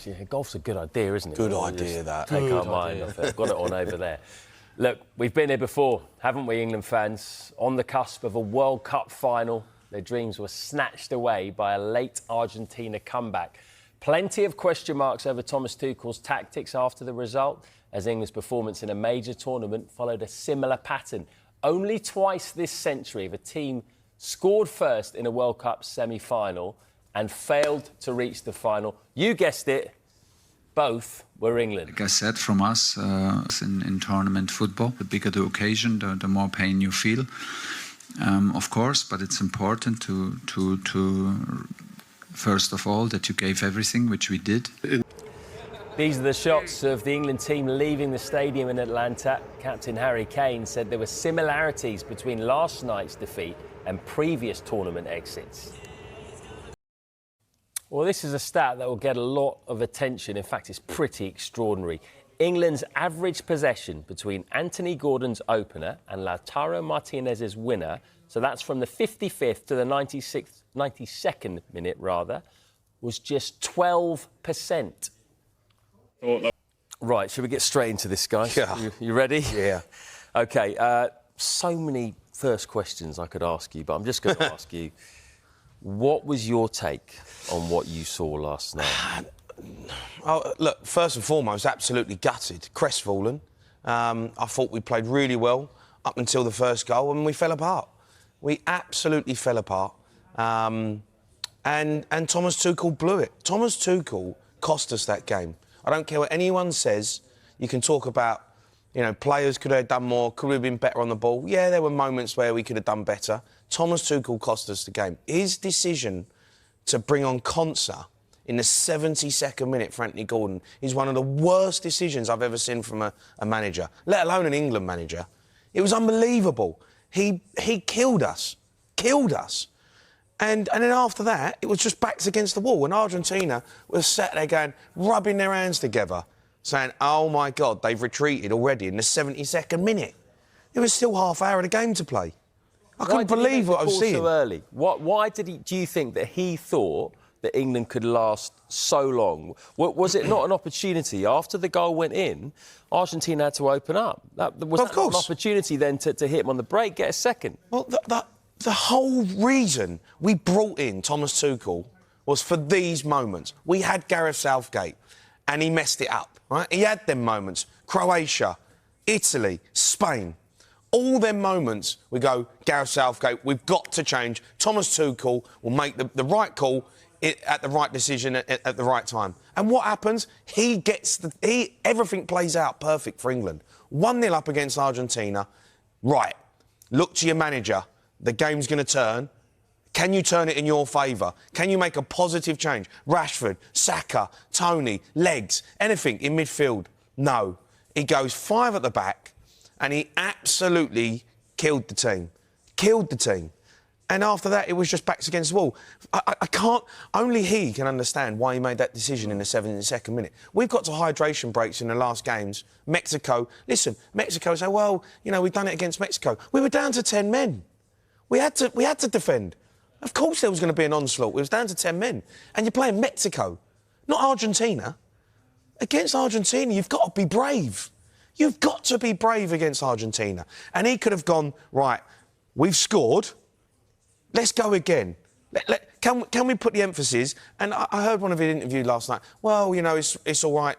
Actually, golf's a good idea, isn't it? Good idea, that. Take our mind off it. Got it on over there. Look, we've been here before, haven't we, England fans? On the cusp of a World Cup final, their dreams were snatched away by a late Argentina comeback. Plenty of question marks over Thomas Tuchel's tactics after the result, as England's performance in a major tournament followed a similar pattern. Only twice this century have a team scored first in a World Cup semi-final and failed to reach the final. You guessed it, both were England. Like I said, from us, in tournament football, the bigger the occasion, the more pain you feel, of course, but it's important to first of all, that you gave everything, which we did. These are the shots of the England team leaving the stadium in Atlanta. Captain Harry Kane said there were similarities between last night's defeat and previous tournament exits. Well, this is a stat that will get a lot of attention. In fact, it's pretty extraordinary. England's average possession between Anthony Gordon's opener and Lautaro Martinez's winner, so that's from the 55th to the 92nd minute, was just 12%. Right, should we get straight into this, guys? Yeah. You ready? Yeah. OK, so many first questions I could ask you, but I'm just going to ask you, what was your take on what you saw last night? Oh, look, first and foremost, absolutely gutted, crestfallen. I thought we played really well up until the first goal, and we fell apart. We absolutely fell apart. And Thomas Tuchel blew it. Thomas Tuchel cost us that game. I don't care what anyone says. You can talk about, you know, players could have done more, could have been better on the ball. Yeah, there were moments where we could have done better. Thomas Tuchel cost us the game. His decision to bring on Konsa in the 72nd minute for Anthony Gordon is one of the worst decisions I've ever seen from a manager, let alone an England manager. It was unbelievable. He killed us. Killed us. And then after that, it was just backs against the wall. And Argentina was sat there going, rubbing their hands together, saying, oh, my God, they've retreated already in the 72nd minute. There was still half hour of the game to play. I couldn't believe what I was seeing. So early? Why did he? Do you think that he thought that England could last so long? Was it not an opportunity? After the goal went in, Argentina had to open up. Was that not an opportunity then to hit him on the break, get a second? Well, the whole reason we brought in Thomas Tuchel was for these moments. We had Gareth Southgate, and he messed it up, right? He had them moments. Croatia, Italy, Spain. All them moments, we go, Gareth Southgate, we've got to change. Thomas Tuchel will make the right call at the right decision at the right time. And what happens? Everything plays out perfect for England. 1-0 up against Argentina. Right, look to your manager. The game's going to turn. Can you turn it in your favour? Can you make a positive change? Rashford, Saka, Tony, legs, anything in midfield? No. He goes 5 at the back, and he absolutely killed the team. Killed the team. And after that, it was just backs against the wall. I can't... Only he can understand why he made that decision in the 72nd minute. We've got to hydration breaks in the last games. Mexico... Listen, Mexico say, well, you know, we've done it against Mexico. We were down to 10 men. We had to defend. Of course there was going to be an onslaught. We was down to 10 men. And you're playing Mexico, not Argentina. Against Argentina, you've got to be brave. You've got to be brave against Argentina. And he could have gone, right, we've scored, let's go again. Can we put the emphasis? And I heard one of his interviews last night. Well, you know, it's all right,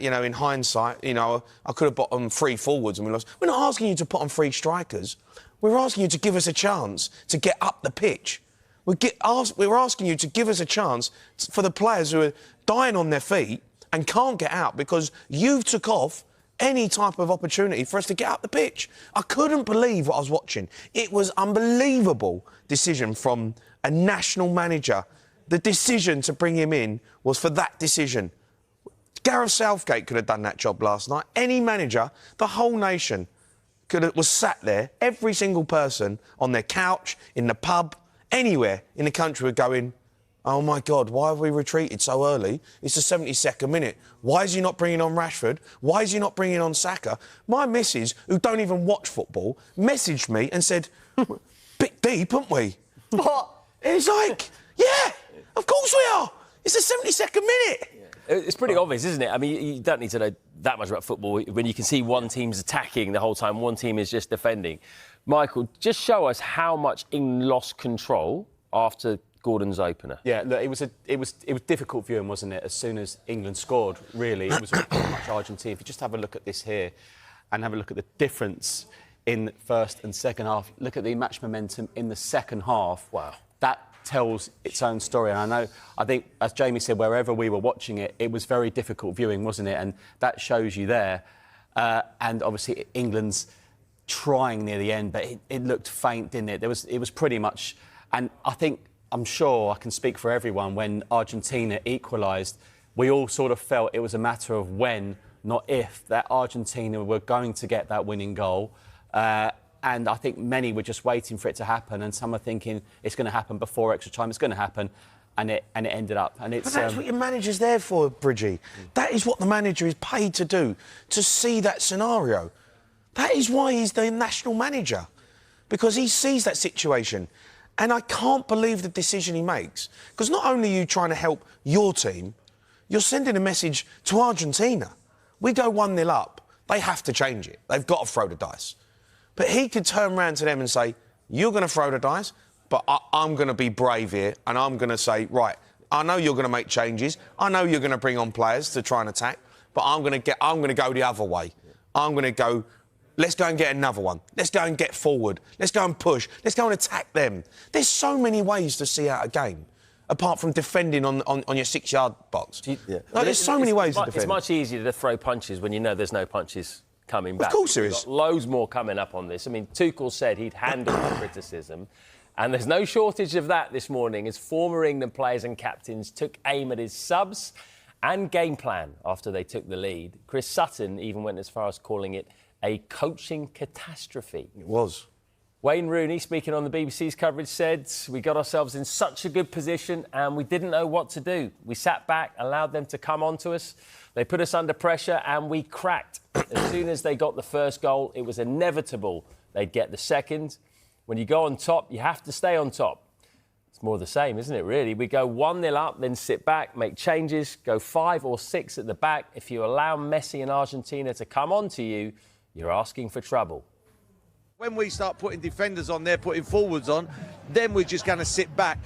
you know, in hindsight, you know, I could have put on 3 forwards and we lost. We're not asking you to put on 3 strikers. We're asking you to give us a chance to get up the pitch. We're asking you to give us a chance for the players who are dying on their feet and can't get out because you took off any type of opportunity for us to get up the pitch. I couldn't believe what I was watching. It was unbelievable decision from a national manager. The decision to bring him in was for that decision. Gareth Southgate could have done that job last night. Any manager, the whole nation was sat there, every single person on their couch, in the pub, anywhere in the country were going, oh, my God, why have we retreated so early? It's the 72nd minute. Why is he not bringing on Rashford? Why is he not bringing on Saka? My missus, who don't even watch football, messaged me and said, bit deep, aren't we? What? It's like, yeah, of course we are. It's the 72nd minute. It's pretty obvious, isn't it? I mean, you don't need to know that much about football when you can see one team's attacking the whole time, one team is just defending. Michael, just show us how much England lost control after Gordon's opener. Yeah, look, it was difficult viewing, wasn't it? As soon as England scored, really, it was pretty much Argentina. If you just have a look at this here and have a look at the difference in first and second half, look at the match momentum in the second half. Wow. That tells its own story. And I think, as Jamie said, wherever we were watching it, it was very difficult viewing, wasn't it? And that shows you there. And obviously, England's trying near the end, but it looked faint, didn't it? It was pretty much... And I'm sure I can speak for everyone, when Argentina equalised, we all sort of felt it was a matter of when, not if, that Argentina were going to get that winning goal. And I think many were just waiting for it to happen, and some are thinking it's going to happen before extra time, it's going to happen, and it ended up. And it's, but that's what your manager's there for, Bridgie. That is what the manager is paid to do, to see that scenario. That is why he's the national manager, because he sees that situation. And I can't believe the decision he makes, because not only are you trying to help your team, you're sending a message to Argentina. We go 1-0 up, they have to change it. They've got to throw the dice. But he could turn around to them and say, you're going to throw the dice, but I'm going to be brave here, and I'm going to say, right, I know you're going to make changes, I know you're going to bring on players to try and attack, but I'm going to go the other way. I'm going to go, let's go and get another one. Let's go and get forward. Let's go and push. Let's go and attack them. There's so many ways to see out a game, apart from defending on your 6-yard box. There's so many ways to defend. It's much easier to throw punches when you know there's no punches coming back. Of course there is. Got loads more coming up on this. I mean, Tuchel said he'd handle the criticism, and there's no shortage of that this morning as former England players and captains took aim at his subs and game plan after they took the lead. Chris Sutton even went as far as calling it a coaching catastrophe. It was. Wayne Rooney, speaking on the BBC's coverage, said, we got ourselves in such a good position and we didn't know what to do. We sat back, allowed them to come on to us. They put us under pressure and we cracked. As soon as they got the first goal, it was inevitable they'd get the second. When you go on top, you have to stay on top. It's more the same, isn't it, really? We go 1-0 up, then sit back, make changes, go 5 or 6 at the back. If you allow Messi and Argentina to come on to you, you're asking for trouble. When we start putting defenders on there, putting forwards on, then we're just going to sit back.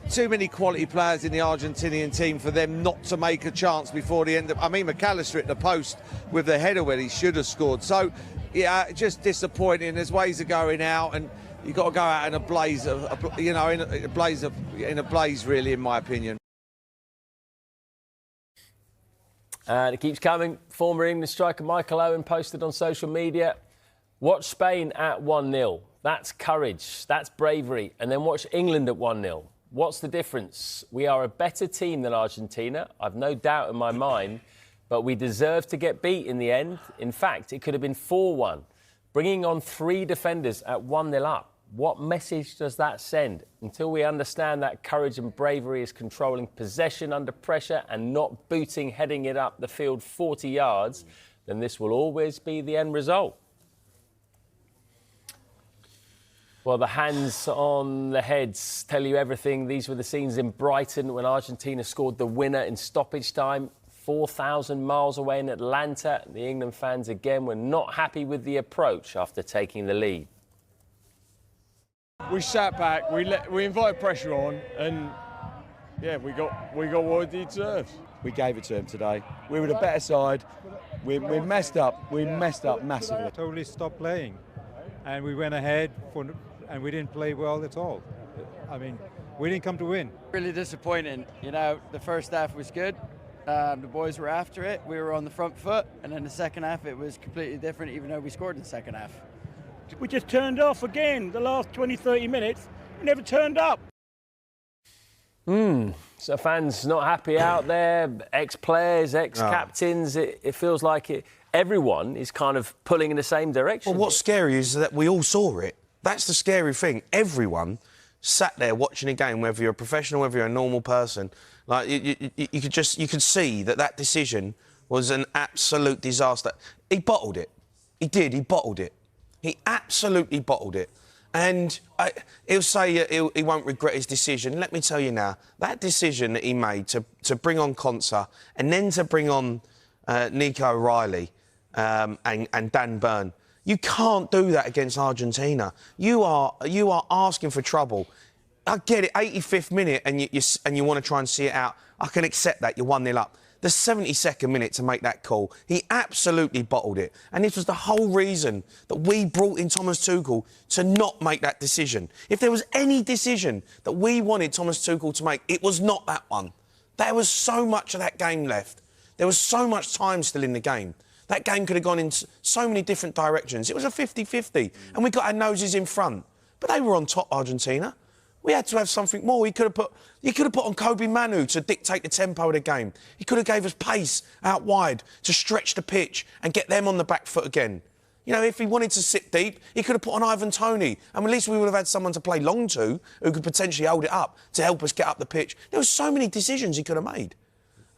Too many quality players in the Argentinian team for them not to make a chance before the end. I mean, McAllister at the post with the header where he should have scored. So, yeah, just disappointing. There's ways of going out, and you've got to go out in a blaze of, in a blaze, really, in my opinion. And it keeps coming. Former England striker Michael Owen posted on social media, watch Spain at 1-0. That's courage. That's bravery. And then watch England at 1-0. What's the difference? We are a better team than Argentina. I've no doubt in my mind. But we deserve to get beat in the end. In fact, it could have been 4-1. Bringing on 3 defenders at 1-0 up. What message does that send? Until we understand that courage and bravery is controlling possession under pressure and not booting, heading it up the field 40 yards, then this will always be the end result. Well, the hands on the heads tell you everything. These were the scenes in Brighton when Argentina scored the winner in stoppage time. 4,000 miles away in Atlanta. The England fans again were not happy with the approach after taking the lead. We sat back, we invited pressure on, and yeah, we got what we deserved. We gave it to him today. We were the better side. We messed up. We messed up massively. Totally stopped playing, and we went ahead and we didn't play well at all. I mean, we didn't come to win. Really disappointing. You know, the first half was good. The boys were after it. We were on the front foot, and then the second half it was completely different. Even though we scored in the second half. We just turned off again. The last 20, 30 minutes, we never turned up. So fans not happy out there, ex-players, ex-captains. It feels like everyone is kind of pulling in the same direction. Well, what's scary is that we all saw it. That's the scary thing. Everyone sat there watching a game, whether you're a professional, whether you're a normal person. Like you could see that decision was an absolute disaster. He bottled it. He did. He bottled it. He absolutely bottled it. And he'll say he won't regret his decision. Let me tell you now, that decision that he made to bring on Konsa and then to bring on Nico O'Reilly and Dan Burn, you can't do that against Argentina. You are asking for trouble. I get it, 85th minute, and you want to try and see it out. I can accept that, you're 1-0 up. The 72nd minute to make that call, he absolutely bottled it. And this was the whole reason that we brought in Thomas Tuchel to not make that decision. If there was any decision that we wanted Thomas Tuchel to make, it was not that one. There was so much of that game left. There was so much time still in the game. That game could have gone in so many different directions. It was a 50-50, and we got our noses in front. But they were on top, Argentina. We had to have something more. He could have put on Kobe Manu to dictate the tempo of the game. He could have gave us pace out wide to stretch the pitch and get them on the back foot again. You know, if he wanted to sit deep, he could have put on Ivan Toney, and at least we would have had someone to play long to who could potentially hold it up to help us get up the pitch. There were so many decisions he could have made.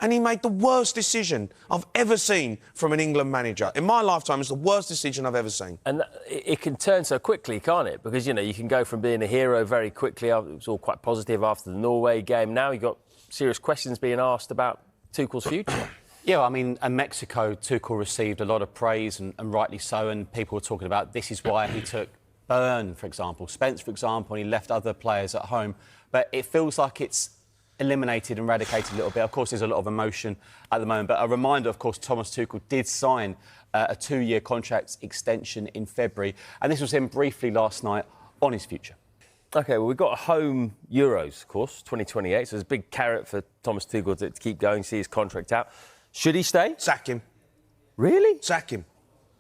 And he made the worst decision I've ever seen from an England manager. In my lifetime, it's the worst decision I've ever seen. And it can turn so quickly, can't it? Because, you know, you can go from being a hero very quickly. It was all quite positive after the Norway game. Now you've got serious questions being asked about Tuchel's future. Yeah, I mean, in Mexico, Tuchel received a lot of praise, and rightly so, and people were talking about this is why he took Burn, for example, Spence, for example, and he left other players at home. But it feels like it's eliminated and eradicated a little bit. Of course, there's a lot of emotion at the moment, but a reminder, of course, Thomas Tuchel did sign a 2-year contract extension in February, and this was him briefly last night on his future. OK, well, we've got home Euros, of course, 2028, so there's a big carrot for Thomas Tuchel to keep going, see his contract out. Should he stay? Sack him. Really? Sack him.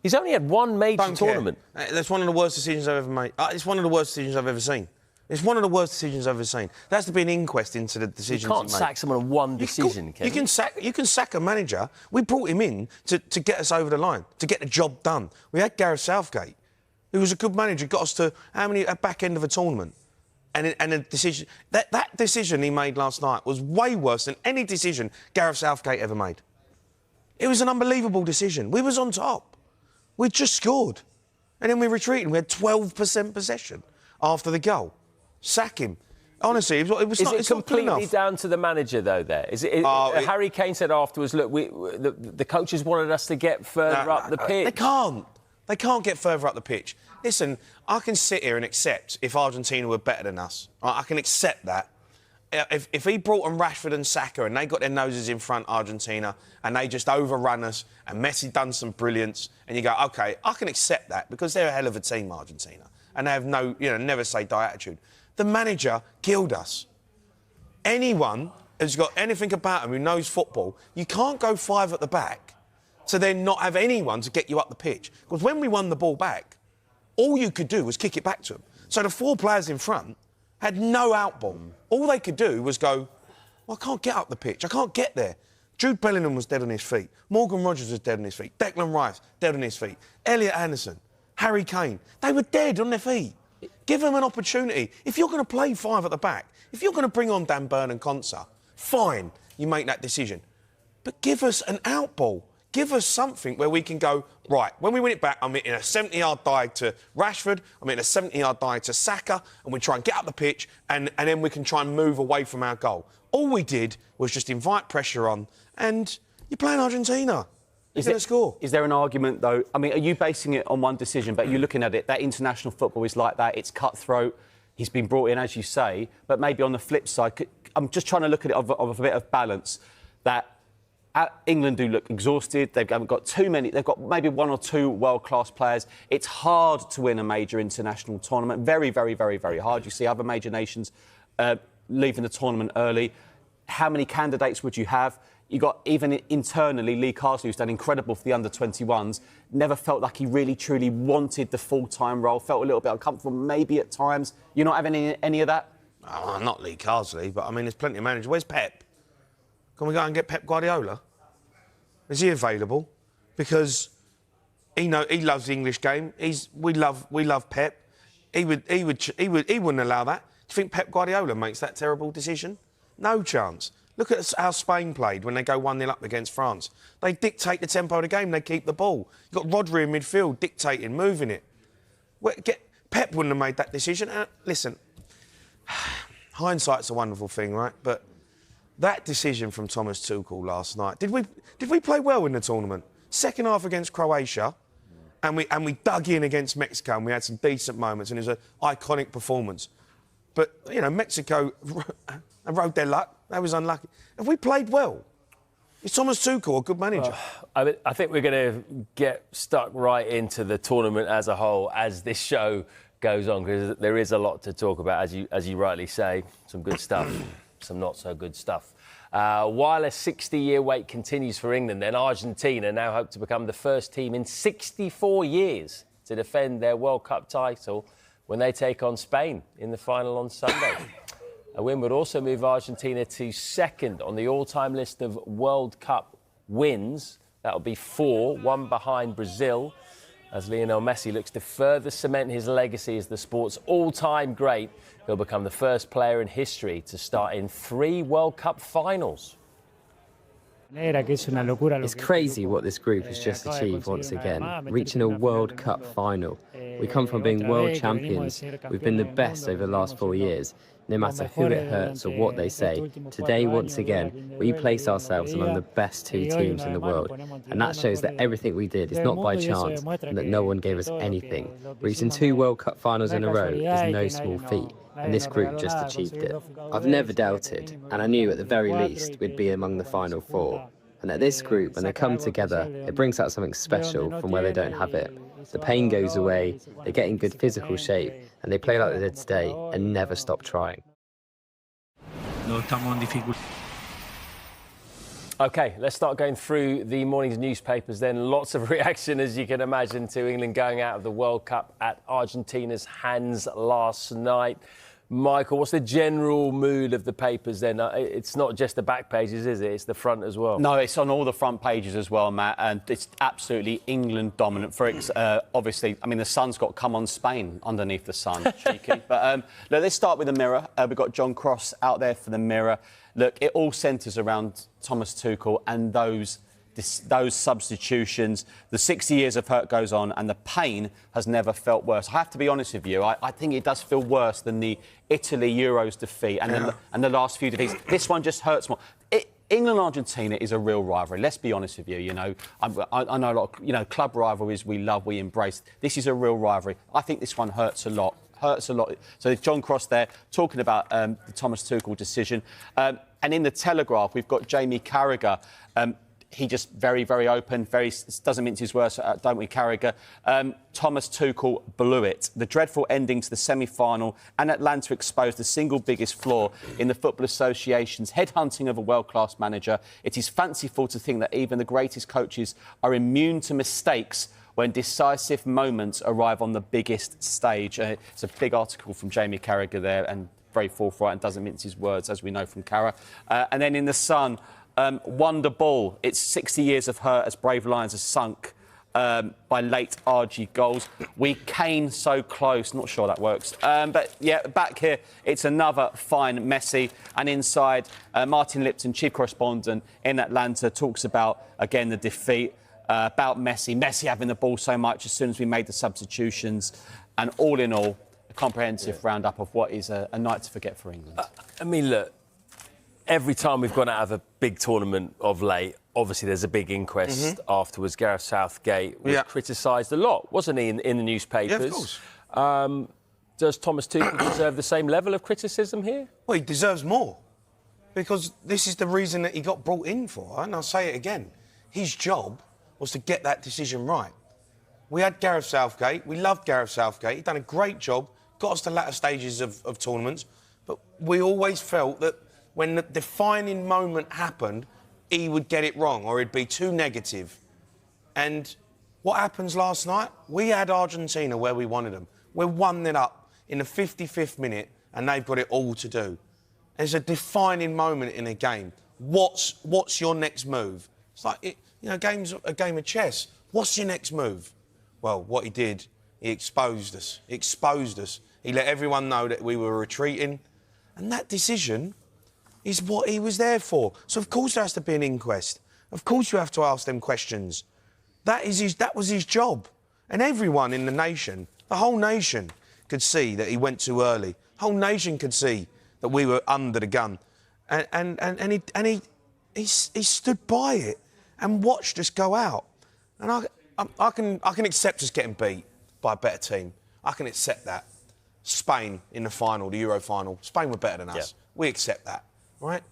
He's only had one major tournament. That's one of the worst decisions I've ever made. It's one of the worst decisions I've ever seen. It's one of the worst decisions I've ever seen. There has to be an inquest into the decisions he made. You can't sack someone on one decision, can you? You can sack a manager. We brought him in to get us over the line, to get the job done. We had Gareth Southgate, who was a good manager, got us to a back end of a tournament. And a decision... That decision he made last night was way worse than any decision Gareth Southgate ever made. It was an unbelievable decision. We was on top. We'd just scored. And then we retreated. We had 12% possession after the goal. Sack him. Honestly, it's it completely down to the manager, though, there? Harry Kane said afterwards, look, the coaches wanted us to get further up the pitch. They can't. They can't get further up the pitch. Listen, I can sit here and accept if Argentina were better than us. I can accept that. If he brought on Rashford and Saka and they got their noses in front, Argentina, and they just overrun us, and Messi done some brilliance, and you go, OK, I can accept that because they're a hell of a team, Argentina, and they have no, never say die attitude. The manager killed us. Anyone who's got anything about him who knows football, you can't go 5 at the back to then not have anyone to get you up the pitch. Because when we won the ball back, all you could do was kick it back to them. So the 4 players in front had no outball. All they could do was go, well, I can't get up the pitch. I can't get there. Jude Bellingham was dead on his feet. Morgan Rogers was dead on his feet. Declan Rice, dead on his feet. Elliot Anderson, Harry Kane, they were dead on their feet. Give them an opportunity. If you're going to play 5 at the back, if you're going to bring on Dan Burn and Konsa, fine, you make that decision. But give us an outball. Give us something where we can go, right, when we win it back, I'm hitting a 70-yard dive to Rashford, I'm hitting a 70-yard dive to Saka, and we try and get up the pitch, and then we can try and move away from our goal. All we did was just invite pressure on, and you're playing Argentina. Is there an argument, though? I mean, are you basing it on one decision, but you're looking at it, that international football is like that, it's cutthroat, he's been brought in, as you say, but maybe on the flip side, I'm just trying to look at it of a bit of balance, that England do look exhausted, they've got too many, they've got maybe 1 or 2 world-class players. It's hard to win a major international tournament, very, very, very, very hard. You see other major nations leaving the tournament early. How many candidates would you have? You got, even internally, Lee Carsley, who's done incredible for the under-21s, never felt like he really, truly wanted the full-time role, felt a little bit uncomfortable, maybe at times. You're not having any of that? Oh, not Lee Carsley, but, I mean, there's plenty of managers. Where's Pep? Can we go and get Pep Guardiola? Is he available? Because he loves the English game. We love Pep. He wouldn't allow that. Do you think Pep Guardiola makes that terrible decision? No chance. Look at how Spain played when they go 1-0 up against France. They dictate the tempo of the game. They keep the ball. You've got Rodri in midfield dictating, moving it. Pep wouldn't have made that decision. Listen, hindsight's a wonderful thing, right? But that decision from Thomas Tuchel last night, did we play well in the tournament? Second half against Croatia, and we dug in against Mexico, and we had some decent moments, and it was an iconic performance. But, you know, Mexico rode their luck. They was unlucky. Have we played well? Is Thomas Tuchel a good manager? I think we're going to get stuck right into the tournament as a whole as this show goes on, because there is a lot to talk about, as you rightly say. Some good stuff, some not so good stuff. While a 60-year wait continues for England, then Argentina now hope to become the first team in 64 years to defend their World Cup title when they take on Spain in the final on Sunday. A win would also move Argentina to second on the all-time list of World Cup wins. That'll be 4, one behind Brazil, as Lionel Messi looks to further cement his legacy as the sport's all-time great. He'll become the first player in history to start in 3 World Cup finals. It's crazy what this group has just achieved once again, reaching a World Cup final. We come from being world champions. We've been the best over the last 4 years. No matter who it hurts or what they say, today, once again, we place ourselves among the best 2 teams in the world. And that shows that everything we did is not by chance and that no one gave us anything. Reaching 2 World Cup finals in a row is no small feat, and this group just achieved it. I've never doubted, and I knew at the very least we'd be among the final 4. And at this group, when they come together, it brings out something special from where they don't have it. The pain goes away, they get in good physical shape, and they play like they did today and never stop trying. OK, let's start going through the morning's newspapers then. Lots of reaction, as you can imagine, to England going out of the World Cup at Argentina's hands last night. Michael, what's the general mood of the papers then? It's not just the back pages, is it? It's the front as well. No, it's on all the front pages as well, Matt, and it's absolutely England dominant. For obviously, I mean, the sun's got to come on Spain underneath the sun, cheeky. But look, let's start with the Mirror. We've got John Cross out there for the Mirror. Look, it all centres around Thomas Tuchel and those substitutions. The 60 years of hurt goes on, and the pain has never felt worse. I have to be honest with you. I think it does feel worse than the Italy Euros defeat and the last few defeats. This one just hurts more. England-Argentina is a real rivalry. Let's be honest with you. You know, I know a lot of club rivalries we love, we embrace. This is a real rivalry. I think this one hurts a lot. Hurts a lot. So there's John Cross there talking about the Thomas Tuchel decision. And in the Telegraph, we've got Jamie Carragher. He just very, very open, doesn't mince his words, don't we, Carragher? Thomas Tuchel blew it. The dreadful ending to the semi-final and Atlanta exposed the single biggest flaw in the Football Association's headhunting of a world-class manager. It is fanciful to think that even the greatest coaches are immune to mistakes when decisive moments arrive on the biggest stage. It's a big article from Jamie Carragher there, and very forthright and doesn't mince his words, as we know from Carra. And then in The Sun, Wonder Ball. It's 60 years of hurt as Brave Lions are sunk by late RG goals. We came so close. Not sure that works. But, yeah, back here, it's another fine Messi. And inside, Martin Lipton, chief correspondent in Atlanta, talks about, again, the defeat, about Messi. Messi having the ball so much as soon as we made the substitutions. And all in all, a comprehensive roundup of what is a night to forget for England. I mean, look, every time we've gone out of a big tournament of late, obviously there's a big inquest afterwards. Gareth Southgate was criticised a lot, wasn't he, in the newspapers? Yeah, of course. Does Thomas Tuchel deserve the same level of criticism here? Well, he deserves more, because this is the reason that he got brought in for. And I'll say it again. His job was to get that decision right. We had Gareth Southgate. We loved Gareth Southgate. He'd done a great job, got us to latter stages of tournaments. But we always felt that when the defining moment happened, he would get it wrong or he'd be too negative. And what happens last night? We had Argentina where we wanted them. We're 1-0 up in the 55th minute and they've got it all to do. There's a defining moment in a game. What's your next move? It's like, a game's a game of chess. What's your next move? Well, what he did, he exposed us. He let everyone know that we were retreating. And that decision is what he was there for. So, of course, there has to be an inquest. Of course you have to ask them questions. That was his job. And everyone in the nation, the whole nation, could see that he went too early. The whole nation could see that we were under the gun. And he stood by it and watched us go out. And I can accept us getting beat by a better team. I can accept that. Spain in the final, the Euro final. Spain were better than us. We accept that, right?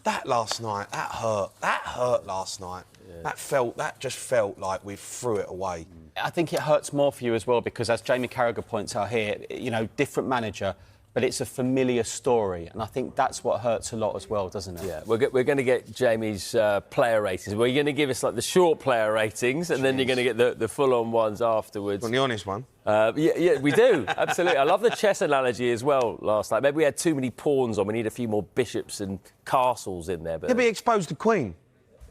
That last night, that hurt. That hurt last night. Yeah. That just felt like we threw it away. I think it hurts more for you as well because, as Jamie Carragher points out here, you know, different manager, but it's a familiar story, and I think that's what hurts a lot as well, doesn't it? Yeah, we're going to get Jamie's player ratings. Well, you're going to give us like the short player ratings, and then you're going to get the full-on ones afterwards. Want the honest one? Yeah, we do. Absolutely. I love the chess analogy as well last night. Maybe we had too many pawns on. We need a few more bishops and castles in there. But he exposed the Queen.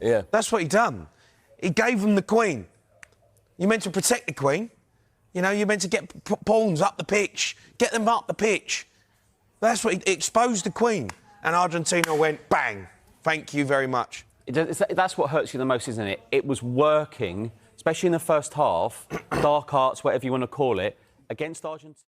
Yeah. That's what he done. He gave them the Queen. You're meant to protect the Queen. You know, you're meant to get pawns up the pitch. Get them up the pitch. That's what he exposed the Queen. And Argentina went, bang, thank you very much. That's what hurts you the most, isn't it? It was working, especially in the first half, dark arts, whatever you want to call it, against Argentina.